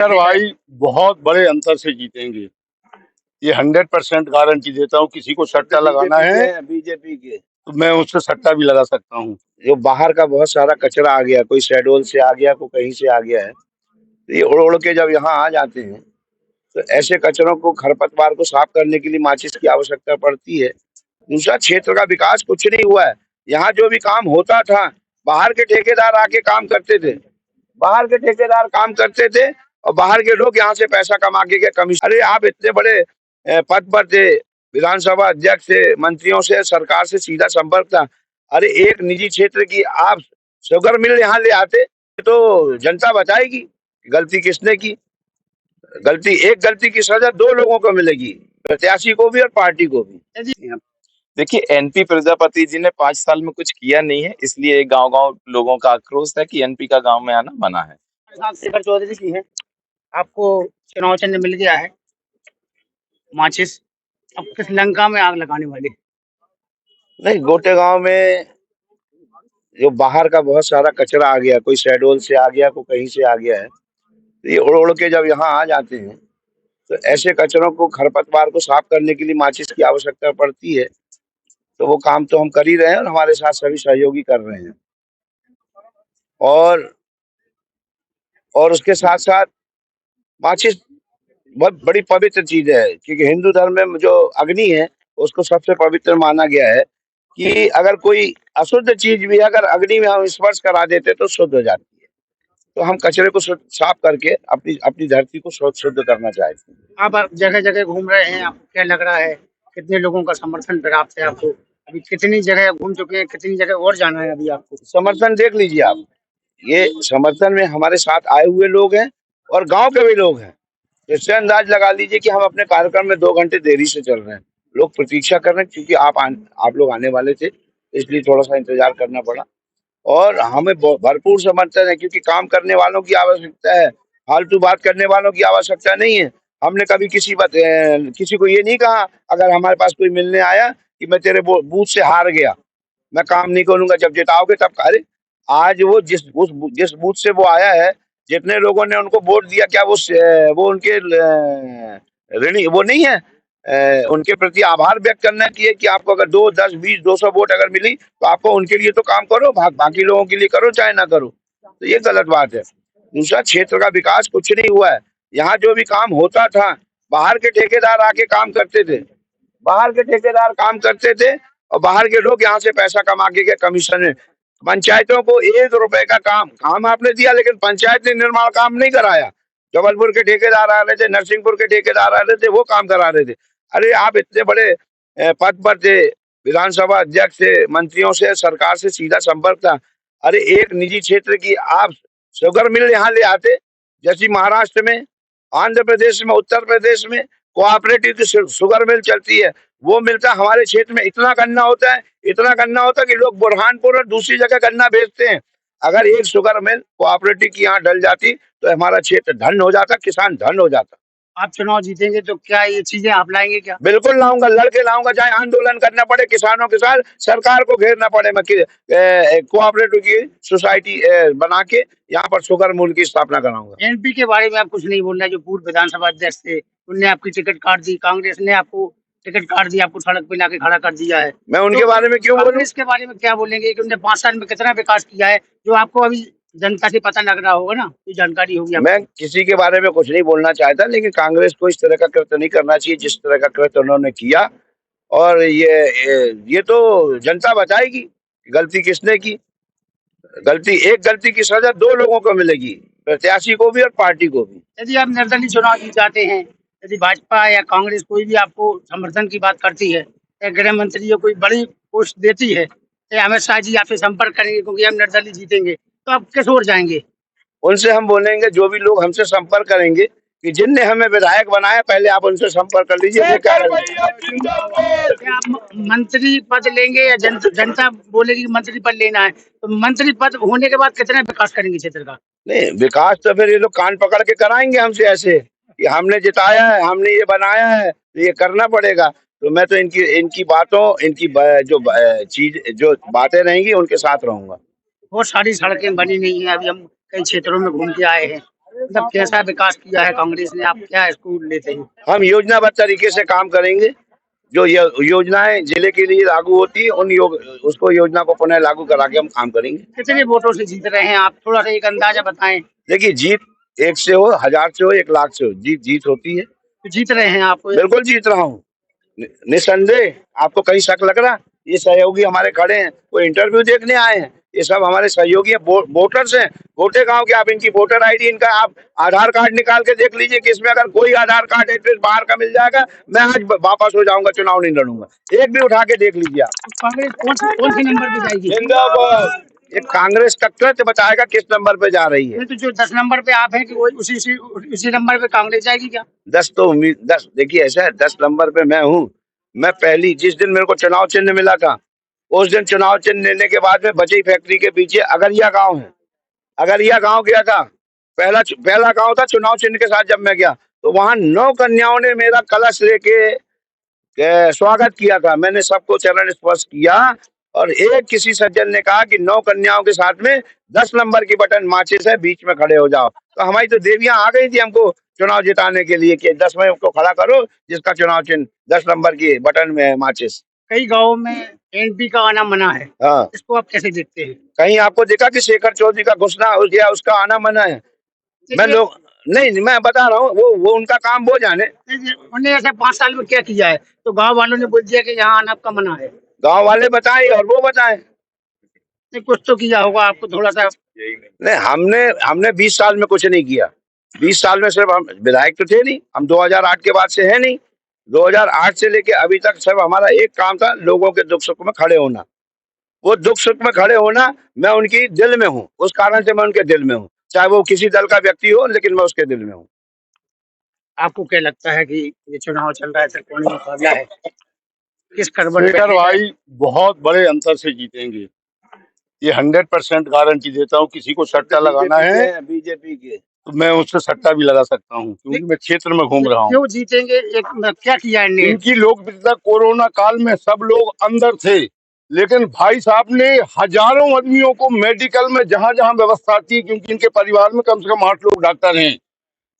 यार भाई, बहुत बड़े अंतर से जीतेंगे। ये 100% गारंटी देता हूँ। किसी को सट्टा लगाना है बीजेपी के तो मैं उससे सट्टा भी लगा सकता हूँ। जो बाहर का बहुत सारा कचरा आ गया, कोई शहडोल से आ गया, कोई कहीं से आ गया है, तो ये उड़ उड़ के जब यहाँ आ जाते हैं तो ऐसे कचरों को, खरपतवार को साफ करने के लिए माचिस की आवश्यकता पड़ती है। दूसरा, क्षेत्र का विकास कुछ नहीं हुआ है। यहाँ जो भी काम होता था, बाहर के ठेकेदार आके काम करते थे, बाहर के ठेकेदार काम करते थे और बाहर के लोग यहाँ से पैसा कमा के कमीशन। अरे आप इतने बड़े पद पर थे, विधानसभा अध्यक्ष थे, मंत्रियों से, सरकार से सीधा संपर्क था। अरे एक निजी क्षेत्र की आप शुगर मिल यहाँ ले आते तो जनता बताएगी गलती किसने की। गलती की सजा दो लोगों को मिलेगी, प्रत्याशी को भी और पार्टी को भी। देखिए, एनपी प्रजापति जी ने 5 साल में कुछ किया नहीं है, इसलिए गांव-गांव लोगों का आक्रोश है कि एनपी का गांव में आना मना है। शेखर चौधरी की है, आपको चुनाव चिन्ह मिल गया है माचिस। अब किस लंका में आग लगाने वाले? नहीं, गोटे गांव में जो बाहर का बहुत सारा कचरा आ गया, कोई शहडोल से आ गया, कोई कहीं से आ गया है, तो ये उड़ उड़ के जब यहाँ आ जाते हैं तो ऐसे कचरों को, खरपतवार को साफ करने के लिए माचिस की आवश्यकता पड़ती है। तो वो काम तो हम कर ही रहे हैं और हमारे साथ सभी सहयोगी कर रहे हैं। और उसके साथ साथ माचिस बहुत बड़ी पवित्र चीज है, क्योंकि हिंदू धर्म में जो अग्नि है उसको सबसे पवित्र माना गया है कि अगर कोई अशुद्ध चीज भी अगर अग्नि में हम स्पर्श करा देते तो शुद्ध हो जाती है। तो हम कचरे को साफ करके अपनी अपनी धरती को शुद्ध करना चाहते हैं। आप जगह जगह घूम रहे हैं, आपको क्या लग रहा है कितने लोगों का समर्थन प्राप्त है आपको? अभी कितनी जगह घूम चुके हैं, कितनी जगह और जाना है अभी आपको? समर्थन देख लीजिए आप, ये समर्थन में हमारे साथ आए हुए लोग हैं और गांव के भी लोग हैं। इससे अंदाज लगा लीजिए कि हम अपने कार्यक्रम में 2 घंटे देरी से चल रहे हैं। लोग प्रतीक्षा कर रहे हैं क्योंकि आप लोग आने वाले थे, इसलिए थोड़ा सा इंतजार करना पड़ा। और हमें भरपूर समर्थन है, क्योंकि काम करने वालों की आवश्यकता है, फालतू बात करने वालों की आवश्यकता नहीं है। हमने कभी किसी को ये नहीं कहा, अगर हमारे पास कोई मिलने आया कि मैं तेरे बूथ से हार गया, मैं काम नहीं करूंगा, जब जिताओगे तब। अरे आज वो जिस बूथ से वो आया है, जितने लोगों ने उनको वोट दिया, क्या वो उनके ऋणी वो नहीं है? उनके प्रति आभार व्यक्त करना चाहिए कि आपको अगर 2, 10, 20, 200 वोट अगर मिली तो आपको उनके लिए तो काम करो, बाकी लोगों के लिए करो चाहे ना करो। तो ये गलत बात है। दूसरा, क्षेत्र का विकास कुछ नहीं हुआ है। यहाँ जो भी काम होता था, बाहर के ठेकेदार आके काम करते थे, बाहर के ठेकेदार काम करते थे और बाहर के लोग यहाँ से पैसा कमा के कमीशन में। पंचायतों को 1 रुपए का काम आपने दिया, लेकिन पंचायत ने निर्माण काम नहीं कराया। जबलपुर के ठेकेदार आ रहे थे, नरसिंहपुर के ठेकेदार आ रहे थे, वो काम करा रहे थे। अरे आप इतने बड़े पद पर थे, विधानसभा अध्यक्ष थे, मंत्रियों से, सरकार से सीधा संपर्क था। अरे एक निजी क्षेत्र की आप शुगर मिल यहाँ ले आते, जैसी महाराष्ट्र में, आंध्र प्रदेश में, उत्तर प्रदेश में कोऑपरेटिव की शुगर मिल चलती है, वो मिलता। हमारे क्षेत्र में इतना गन्ना होता है, इतना गन्ना होता है कि लोग बुरहानपुर और दूसरी जगह गन्ना बेचते हैं। अगर एक शुगर मिल कोऑपरेटिव की यहाँ डल जाती तो हमारा क्षेत्र धन हो जाता, किसान धन हो जाता। आप चुनाव जीतेंगे तो क्या ये चीजें आप लाएंगे क्या? बिल्कुल लाऊंगा, लड़के लाऊंगा, चाहे आंदोलन करना पड़े किसानों के साथ, सरकार को घेरना पड़े। मैं कोऑपरेटिव की सोसाइटी बना के यहाँ पर शुगर मिल की स्थापना कराऊंगा। एनपी के बारे में आप कुछ नहीं बोलना। जो पूर्व विधानसभा अध्यक्ष थे, उनने आपकी टिकट काट दी, कांग्रेस ने आपको टिकट काट दी, आपको सड़क पे लाके खड़ा कर दिया है। मैं उनके बारे में क्यों बोलूं? कांग्रेस के बारे में क्या बोलेंगे कि उन्होंने 5 साल में कितना विकास किया है, जो आपको अभी जनता से पता लग रहा होगा ना, ये जानकारी होगी आपको। मैं किसी के बारे में कुछ नहीं बोलना चाहता, लेकिन कांग्रेस को इस तरह का कृत्य नहीं करना चाहिए जिस तरह का कृत्य उन्होंने किया। और ये तो जनता बताएगी गलती किसने की। गलती की सजा 2 लोगों को मिलेगी, प्रत्याशी को भी और पार्टी को भी। यदि आप निर्दलीय चुनाव जीत जाते हैं, यदि भाजपा या कांग्रेस कोई भी आपको समर्थन की बात करती है, या गृह मंत्री या कोई बड़ी पोस्ट देती है, या अमित शाह जी आपसे संपर्क करेंगे क्योंकि हम निर्दलीय जीतेंगे, तो आप किस ओर जाएंगे? उनसे हम बोलेंगे, जो भी लोग हमसे संपर्क करेंगे कि जिनने हमें विधायक बनाया, पहले आप उनसे संपर्क कर लीजिए। क्या आप मंत्री पद लेंगे या जनता बोलेगी कि मंत्री पद लेना है, तो मंत्री पद होने के बाद कितना विकास करेंगे क्षेत्र का? नहीं, विकास तो फिर ये लोग कान पकड़ के कराएंगे हमसे ऐसे कि हमने जिताया है, हमने ये बनाया है, तो ये करना पड़ेगा। तो मैं तो इनकी बातों, जो बातें रहेंगी उनके साथ रहूंगा। बहुत सारी सड़कें बनी नहीं है, अभी हम कई क्षेत्रों में घूम के आए हैं, मतलब कैसा विकास किया है कांग्रेस ने, आप क्या इसको लेते हैं? हम योजनाबद्ध तरीके से काम करेंगे। जो ये योजनाएं जिले के लिए लागू होती है उसको योजना को पुनः लागू करा के हम काम करेंगे। कितने वोटों से जीत रहे हैं आप, थोड़ा सा एक अंदाजा बताएं। देखिए, जीत 1 से हो, 1000 से हो, 1 लाख से हो, जीत होती है। तो जीत रहे हैं आप? बिल्कुल जीत रहा हूँ, निस्संदेह। आपको कहीं शक लग रहा? ये सहयोगी हमारे खड़े हैं, कोई इंटरव्यू देखने आए हैं? ये सब हमारे सहयोगी हैं, वोटर्स हैं। वोटे गांव के, आप इनकी वोटर आईडी, इनका आप आधार कार्ड निकाल के देख लीजिए कि इसमें अगर कोई आधार कार्ड एड्रेस बाहर का मिल जाएगा, मैं आज वापस हो जाऊंगा, चुनाव नहीं लड़ूंगा। एक भी उठा के देख लीजिए आप। तो कांग्रेस कौन से नंबर पे जाएगी? जिंदाबाद। ये कांग्रेस का कृत्य बताएगा किस नंबर पे जा रही है। नहीं, तो जो 10 नंबर पे आप हैं कि वो उसी नंबर पे कांग्रेस जाएगी क्या? 10 तो उम्मीद 10, देखिए ऐसा है, 10 नंबर पे मैं हूँ। मैं पहली जिस दिन मेरे को चुनाव चिन्ह मिला था, उस दिन चुनाव चिन्ह लेने के बाद में बचई फैक्ट्री के पीछे अगरिया गांव है, अगरिया गांव गया था। पहला गांव था चुनाव चिन्ह के साथ। जब मैं गया तो वहां 9 कन्याओं ने मेरा कलश लेके स्वागत किया था। मैंने सबको चरण स्पर्श किया और एक किसी सज्जन ने कहा कि 9 कन्याओं के साथ में 10 नंबर की बटन माचिस है, बीच में खड़े हो जाओ। तो हमारी तो देवियां आ गई थी हमको चुनाव जिताने के लिए कि 10 में को खड़ा करो जिसका चुनाव चिन्ह 10 नंबर की बटन में है, माचिस। कई गाँव में एनपी का आना मना है, हाँ, इसको आप कैसे देखते हैं? कहीं आपको देखा कि शेखर चौधरी का घुसना हो गया, उसका आना मना है? मैं लोग नहीं, मैं बता रहा हूँ, वो उनका काम वो जाने। उन्होंने ऐसे 5 साल में क्या किया है? तो गांव वालों ने बोल दिया कि यहाँ आना आपका मना है। गांव वाले बताएं और वो बताएं। नहीं, कुछ तो किया होगा, आपको थोड़ा सा। नहीं, हमने 20 साल में कुछ नहीं किया। 20 साल में सिर्फ हम विधायक तो थे नहीं, हम 2008 के बाद से है नहीं। 2008 से लेके अभी तक सिर्फ हमारा एक काम था, लोगों के दुख सुख में खड़े होना। वो दुख सुख में खड़े होना, मैं उनकी दिल में हूँ, उस कारण से मैं उनके दिल में हूँ। चाहे वो किसी दल का व्यक्ति हो, लेकिन मैं उसके दिल में हूँ। आपको क्या लगता है कि ये चुनाव चल रहा है, त्रिकोणीय मुकाबला है, किस करवट पे शेखर भाई बहुत बड़े अंतर से जीतेंगे, ये 100% गारंटी देता हूँ। किसी को सट्टा लगाना है बीजेपी के, तो मैं उससे सट्टा भी लगा सकता हूँ, क्योंकि मैं क्षेत्र में घूम रहा हूँ। क्यों जीतेंगे? क्या किया है इनकी लोकप्रियता, कोरोना काल में सब लोग अंदर थे, लेकिन भाई साहब ने हजारों आदमियों को मेडिकल में जहां जहां व्यवस्था थी, क्योंकि इनके परिवार में कम से कम 8 लोग डॉक्टर हैं,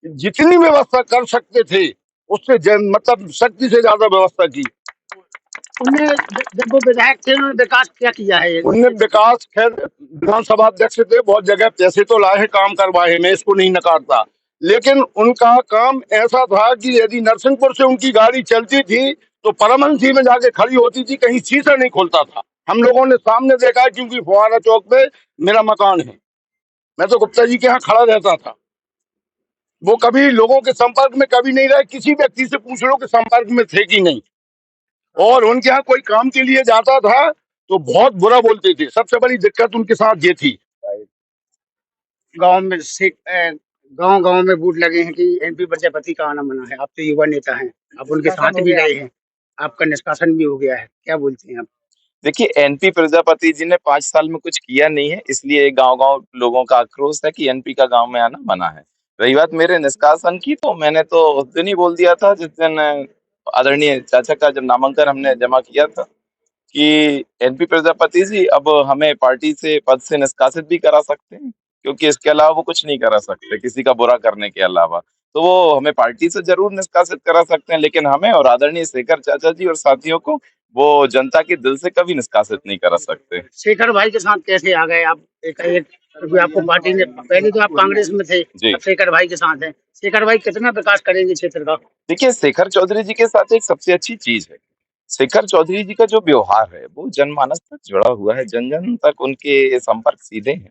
जितनी व्यवस्था कर सकते थे उससे मतलब शक्ति से ज्यादा व्यवस्था की। उन्हें जब वो विधायक थे उन्होंने विकास क्या किया है? उनने विकास, खैर विधानसभा अध्यक्ष थे, बहुत जगह पैसे तो लाए हैं, काम करवाए हैं, मैं इसको नहीं नकारता, लेकिन उनका काम ऐसा था कि यदि नरसिंहपुर से उनकी गाड़ी चलती थी तो परमहंसी में जाके खड़ी होती थी, कहीं शीशा नहीं खुलता था। हम लोगों ने सामने देखा है, क्योंकि फुहारा चौक पे मेरा मकान है, मैं तो गुप्ता जी के यहाँ खड़ा रहता था। वो कभी लोगों के संपर्क में कभी नहीं रहे, किसी व्यक्ति से पूछ लो कि संपर्क में थे कि नहीं। और उनके यहाँ कोई काम के लिए जाता था तो बहुत बुरा बोलते थे। सबसे बड़ी दिक्कत उनके साथ ये थी। गांव में गांव में बूथ लगे हैं कि एनपी प्रजापति का आना मना है। आप तो युवा नेता हैं, आप उनके साथ भी गए हैं, आपका निष्कासन भी हो गया है, क्या बोलते हैं आप? देखिए, एनपी प्रजापति जी ने 5 साल में कुछ किया नहीं है, इसलिए गांव-गांव लोगों का आक्रोश है कि एनपी का गांव में आना मना है। रही बात मेरे निष्कासन की, तो मैंने तो उस दिन ही बोल दिया था जिस दिन आदरणीय चाचा का जब नामांकन हमने जमा किया था कि एनपी प्रजापति जी अब हमें पार्टी से पद से निष्कासित भी करा सकते हैं, क्योंकि इसके अलावा वो कुछ नहीं करा सकते किसी का बुरा करने के अलावा। तो वो हमें पार्टी से जरूर निष्कासित करा सकते हैं, लेकिन हमें और आदरणीय शेखर चाचा जी और साथियों को वो जनता के दिल से कभी निष्कासित नहीं करा सकते। शेखर भाई के साथ कैसे आ गए आप? क्योंकि आपको पार्टी ने, पहले तो आप कांग्रेस में थे, जी। अब शेखर भाई के साथ हैं। शेखर भाई कितना विकास करेंगे क्षेत्र का? देखिए, शेखर चौधरी जी के साथ एक सबसे अच्छी चीज है, शेखर चौधरी जी का जो व्यवहार है वो जनमानस तक जुड़ा हुआ है, जन जन तक उनके संपर्क सीधे हैं,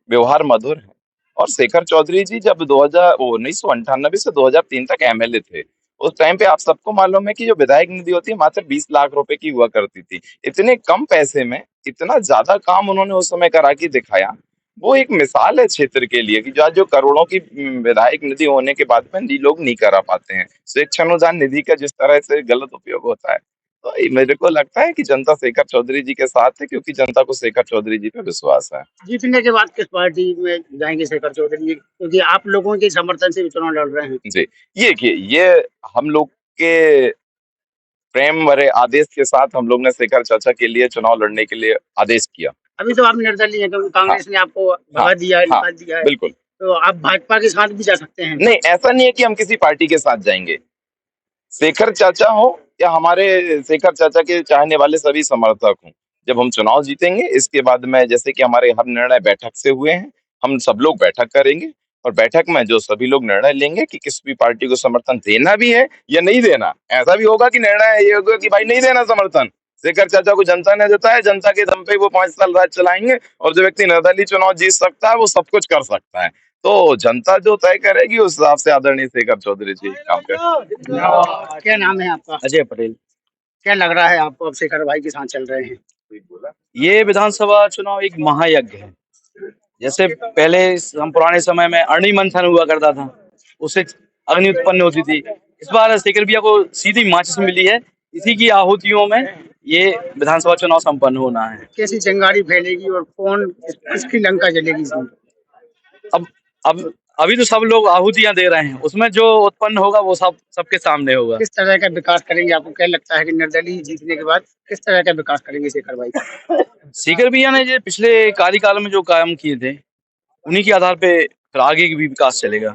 व्यवहार मधुर है। और शेखर चौधरी जी जब 1998 से 2003 तक एमएलए थे, उस टाइम पे आप सबको मालूम है कि जो विधायक निधि होती है मात्र 20 लाख रुपए की हुआ करती थी। इतने कम पैसे में इतना ज्यादा काम उन्होंने उस समय करा के दिखाया। वो एक मिसाल है क्षेत्र के लिए कि जो आज जो करोड़ों की विधायक निधि होने के बाद में ये लोग नहीं करा पाते हैं। स्वेच्छा अनुदान निधि का जिस तरह से गलत उपयोग होता है, तो मेरे को लगता है कि जनता शेखर चौधरी जी के साथ है, क्योंकि जनता को शेखर चौधरी जी पे विश्वास है। जीतने के बाद किस पार्टी में जाएंगे शेखर चौधरी जी? क्योंकि आप लोगों के समर्थन से भी चुनाव लड़ रहे हैं। जी, ये देखिए, ये हम लोग के प्रेम भरे आदेश के साथ हम लोग ने शेखर चाचा के लिए चुनाव लड़ने के लिए आदेश किया। अभी तो आप निर्दलीय हैं, क्योंकि कांग्रेस ने आपको भगा हाँ, दिया है, हाँ, निकाल दिया है। बिल्कुल। तो आप भाजपा के साथ भी जा सकते हैं। नहीं, ऐसा नहीं है कि हम किसी पार्टी के साथ जाएंगे। शेखर चाचा हो या हमारे शेखर चाचा के चाहने वाले सभी समर्थक हों, जब हम चुनाव जीतेंगे इसके बाद में, जैसे कि हमारे हर निर्णय बैठक से हुए हैं, हम सब लोग बैठक करेंगे और बैठक में जो सभी लोग निर्णय लेंगे कि किस भी पार्टी को समर्थन देना भी है या नहीं देना। ऐसा भी होगा कि निर्णय ये होगा कि भाई नहीं देना समर्थन, शेखर चाचा को जनता ने देता है, जनता के दम पे वो 5 साल राज चलाएंगे और जो व्यक्ति निर्दलीय चुनाव जीत सकता है वो सब कुछ कर सकता है। तो जनता जो तय करेगी उस हिसाब से आदरणीय शेखर चौधरी जी काम करें। क्या नाम है आपका? अजय पटेल। क्या लग रहा है आपको, अब शेखर भाई के साथ चल रहे हैं? ये विधानसभा चुनाव एक महायज्ञ है। जैसे पहले हम पुराने समय में अग्नि मंथन हुआ करता था, उससे अग्नि उत्पन्न होती थी। इस बार शेखर भैया को सीधी माचिस मिली है, इसी की आहुतियों में ये विधानसभा चुनाव संपन्न होना है। कैसी चिंगारी फैलेगी और कौन किसकी लंका जलेगी इसमें? अब अभी तो सब लोग आहुतियां दे रहे हैं, उसमें जो उत्पन्न होगा वो सबके सामने होगा। किस तरह का विकास करेंगे? आपको क्या लगता है कि निर्दलीय जीतने के बाद किस तरह का विकास करेंगे शेखर भाई? शेखर भैया ने जो पिछले कार्यकाल में जो काम किए थे, उन्हीं के आधार पे फिर आगे भी विकास चलेगा।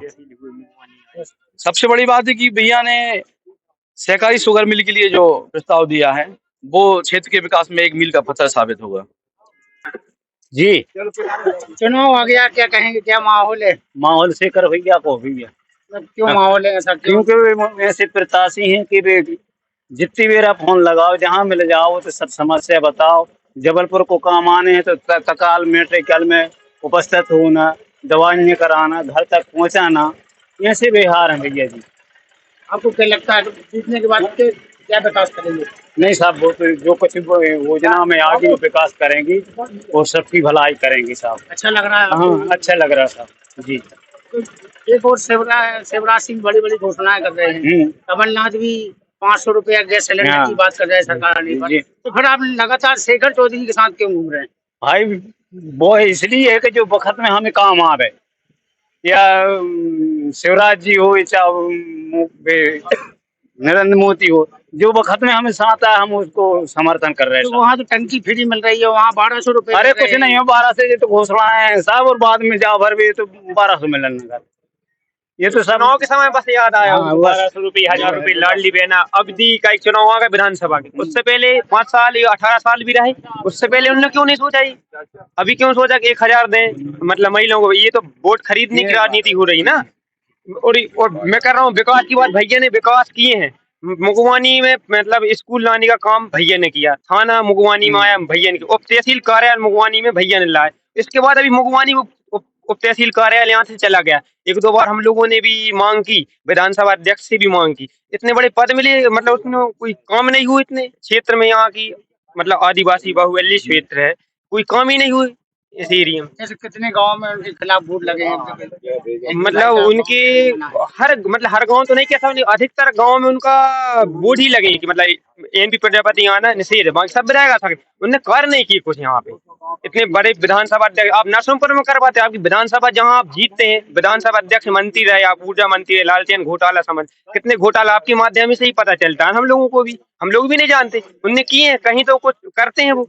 सबसे बड़ी बात है कि भैया ने सहकारी शुगर मिल के लिए जो प्रस्ताव दिया है, वो क्षेत्र के विकास में एक मील का पत्थर साबित होगा। जी, चुनाव आ गया, क्या कहेंगे, क्या माहौल है? माहौल शेखर भैया को भैया, मतलब क्यों माहौल है ऐसा, क्यों? क्योंकि वे ऐसे प्रत्याशी हैं कि वे जितनी बेरा फोन लगाओ, जहाँ मिल जाओ तो सब समस्या बताओ। जबलपुर को काम आने हैं तो तत्काल मेडिकल में उपस्थित होना, दवाइयाँ कराना, घर तक पहुँचाना, ऐसे व्यवहार हैं भैया जी। आपको क्या लगता है जीतने के बाद क्या विकास करेंगे? नहीं साहब, वो तो जो कुछ योजना में आगे विकास करेंगी और सबकी भलाई करेंगी साहब। अच्छा लग रहा है आपको? हाँ, अच्छा लग रहा साहब जी। तो एक और शिवराज सिंह बड़ी बड़ी घोषणाएं कर रहे हैं। कमलनाथ भी 500 रुपया गैस सिलेंडर की बात कर रहे हैं सरकार आने पर। तो फिर आप लगातार शेखर चौधरी के साथ क्यों घूम रहे हैं? भाई वो इसलिए है कि जो वक्त में हमें काम आवे, या शिवराज जी हो या नरेंद्र मोदी हो, जो वक्त में हमें साथ आए हम उसको समर्थन कर रहे हैं। तो वहाँ तो टंकी फ्री मिल रही है, वहाँ 1200 रुपए। अरे कुछ नहीं है, 12 से तो घोषणाएं हैं साहब, और बाद में जाओ भर भी तो 1200 मिलने लगा। ये तो चुनाव के समय बस याद आया, 1200 रुपये, 1000 रुपये लाडली बहना। अब दी का एक चुनाव आ गया विधानसभा के, उससे पहले 5 साल या 18 साल भी रहे, उससे पहले उन्होंने क्यों नहीं सोचा ही? अभी क्यों सोचा कि 1000 दें मतलब महिलाओं को? ये तो वोट खरीदने की राजनीति हो रही ना। और मैं कर रहा हूँ विकास की बात, भैया ने विकास किए हैं। मुगवानी में मतलब स्कूल लाने का काम भैया ने किया, थाना मुगवानी में आया भैया ने किया, उप तहसील कार्यालय मुगवानी में भैया ने लाया। इसके बाद अभी मुगवानी उप तहसील कार्यालय यहाँ से चला गया। 1-2 बार हम लोगों ने भी मांग की, विधानसभा अध्यक्ष से भी मांग की, इतने बड़े पद मिले, मतलब उसमें कोई काम नहीं हुए। इतने क्षेत्र में यहाँ की मतलब आदिवासी बाहुल्य क्षेत्र है, कोई काम ही नहीं हुए इस एरिया में। जैसे कितने गांव में उनके खिलाफ वोट लगे हैं? मतलब उनके हर गांव तो नहीं कहता, अधिकतर गांव में उनका वोट ही लगे कि मतलब एमपी प्रजापति आना निषेध है, बाकी सब रहेगा। उन्होंने कार्य नहीं किए कुछ यहाँ पे। इतने बड़े विधानसभा अध्यक्ष आप नरसिंहपुर में करवाते, आपकी विधानसभा जहाँ आप जीतते हैं, विधानसभा अध्यक्ष मंत्री रहे, आप ऊर्जा मंत्री रहे, लालटेन घोटाला समझ, कितने घोटाला आपके माध्यम से ही पता चलता है हम लोगों को भी, हम लोग भी नहीं जानते। उनने किए हैं, कहीं तो कुछ करते हैं वो।